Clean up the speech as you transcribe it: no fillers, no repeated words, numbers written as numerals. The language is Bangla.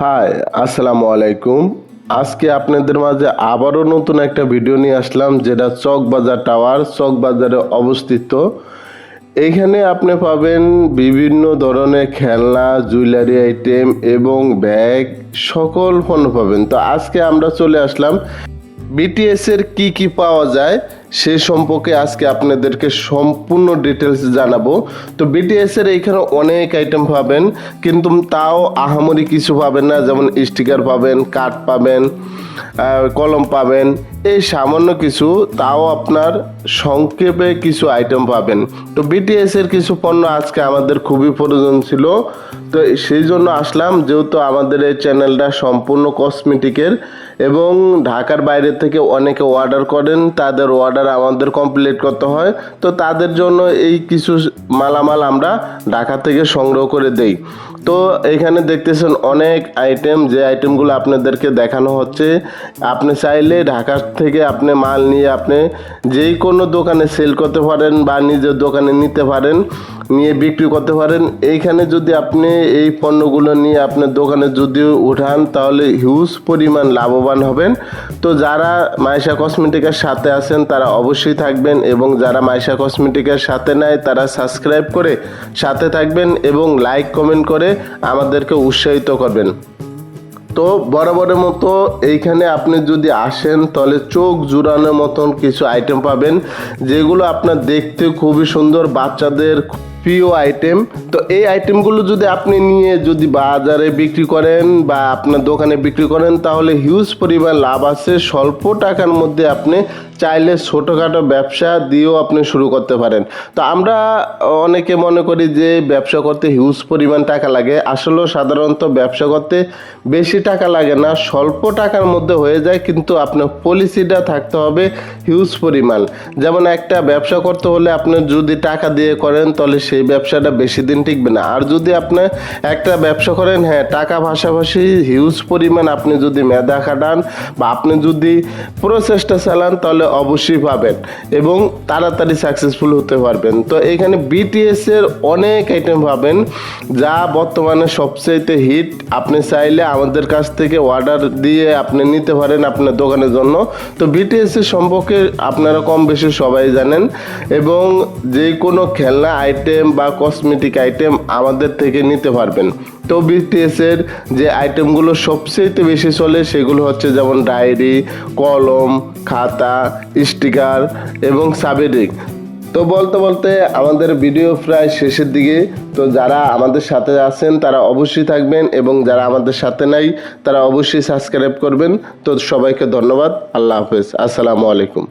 হাই, আসসালামু আলাইকুম। আজকে আপনাদের মাঝে আবারও নতুন একটা ভিডিও নিয়ে আসলাম, যেটা চকবাজার টাওয়ার, চকবাজারে অবস্থিত। এইখানে আপনি পাবেন বিভিন্ন ধরনের খেলনা, জুয়েলারি আইটেম এবং ব্যাগ, সকল পণ্য পাবেন। তো আজকে আমরা চলে আসলাম বিটিএস এর কি পাওয়া যায় সে সম্পর্কে আজকে আপনাদেরকে সম্পূর্ণ ডিটেলস জানাবো। তো বিটিএস এর এইখানে অনেক আইটেম পাবেন, কিন্তু তাও আহামরি কিছু পাবেন না। যেমন স্টিকার পাবেন, কার্ড পাবেন, কলম পাবেন, এই সামান্য কিছু, তাও আপনার সংক্ষেপে কিছু আইটেম পাবেন। তো বিটিএস এর কিছু পণ্য আজকে আমাদের খুবই প্রয়োজন ছিল, তো সেই জন্য আসলাম। যেহেতু আমাদের এই চ্যানেলটা সম্পূর্ণ কসমেটিকের এবং ঢাকার বাইরে থেকে অনেকে অর্ডার করেন, তাদের অর্ডার আমাদের কমপ্লিট করতে হয়। তো তাদের জন্য এই কিছু মালামাল আমরা ঢাকা থেকে সংগ্রহ করে দেই। তো এখানে দেখতেছেন অনেক আইটেম, যে আইটেমগুলো আপনাদেরকে দেখানো হচ্ছে। আপনি চাইলে ঢাকা থেকে আপনি মাল নিয়ে আপনি যেই কোনো দোকানে সেল করতে পারেন বা নিজের দোকানে নিতে পারেন, নিয়ে বিক্রি করতে পারেন। এইখানে যদি আপনি এই পণ্যগুলো নিয়ে আপনার দোকানে যদি উঠান, তাহলে হিউজ পরিমাণ লাভবান হবেন। তো যারা মাইশা কসমেটিকের সাথে আছেন তারা অবশ্যই থাকবেন, এবং যারা মাইশা কসমেটিকের সাথে নাই তারা সাবস্ক্রাইব করে সাথে থাকবেন এবং লাইক কমেন্ট করে আমাদেরকে উৎসাহিত করবেন। তো বরাবরের মতো এইখানে আপনি যদি আসেন, তাহলে চোখ জুড়ানোর মতন কিছু আইটেম পাবেন, যেগুলো আপনার দেখতে খুবই সুন্দর, বাচ্চাদের প্রিয় আইটেম। তো এই আইটেমগুলো যদি আপনি নিয়ে যদি বাজারে বিক্রি করেন বা আপনার দোকানে বিক্রি করেন, তাহলে হিউজ পরিমাণ লাভ আছে। স্বল্প টাকার মধ্যে আপনি চাইলে ছোটোখাটো ব্যবসা দিয়েও আপনি শুরু করতে পারেন। তো আমরা অনেকে মনে করি যে ব্যবসা করতে হিউজ পরিমাণ টাকা লাগে। আসলেও সাধারণত ব্যবসা করতে বেশি টাকা লাগে না, স্বল্প টাকার মধ্যে হয়ে যায়, কিন্তু আপনার পলিসিটা থাকতে হবে হিউজ পরিমাণ। যেমন একটা ব্যবসা করতে হলে আপনি যদি টাকা দিয়ে করেন, তাহলে সেই ব্যবসাটা বেশি দিন টিকবে না। আর যদি আপনি একটা ব্যবসা করেন, হ্যাঁ, টাকা পাশাপাশি হিউজ পরিমাণ আপনি যদি মেধা খাটান বা আপনি যদি প্রচেষ্টা চালান, তাহলে অবশ্যই পাবেন এবং তাড়াতাড়ি সাকসেসফুল হতে পারবেন। তো এখানে বিটিএস এর অনেক আইটেম পাবেন, যা বর্তমানে সবচেয়ে হিট। আপনি চাইলে আমাদের কাছ থেকে অর্ডার দিয়ে আপনি নিতে পারেন আপনার দোকানের জন্য। তো বিটিএস এর সম্পর্কে আপনারা কম বেশি সবাই জানেন, এবং যে কোনো খেলনা আইটেম বা কসমেটিক আইটেম আমাদের থেকে নিতে পারবেন। তো বিটিএস এর যে আইটেমগুলো সবচেয়ে বেশি চলে সেগুলো হচ্ছে যেমন ডায়েরি, কলম, খাতা, স্টিকার এবং সাবেরিক। তো বলতে বলতে আমাদের ভিডিও প্রায় শেষের দিকে। তো যারা আমাদের সাথে আছেন তারা অবশ্যই থাকবেন, এবং যারা আমাদের সাথে নাই তারা অবশ্যই সাবস্ক্রাইব করবেন। তো সবাইকে ধন্যবাদ। আল্লাহ হাফেজ। আসসালামু আলাইকুম।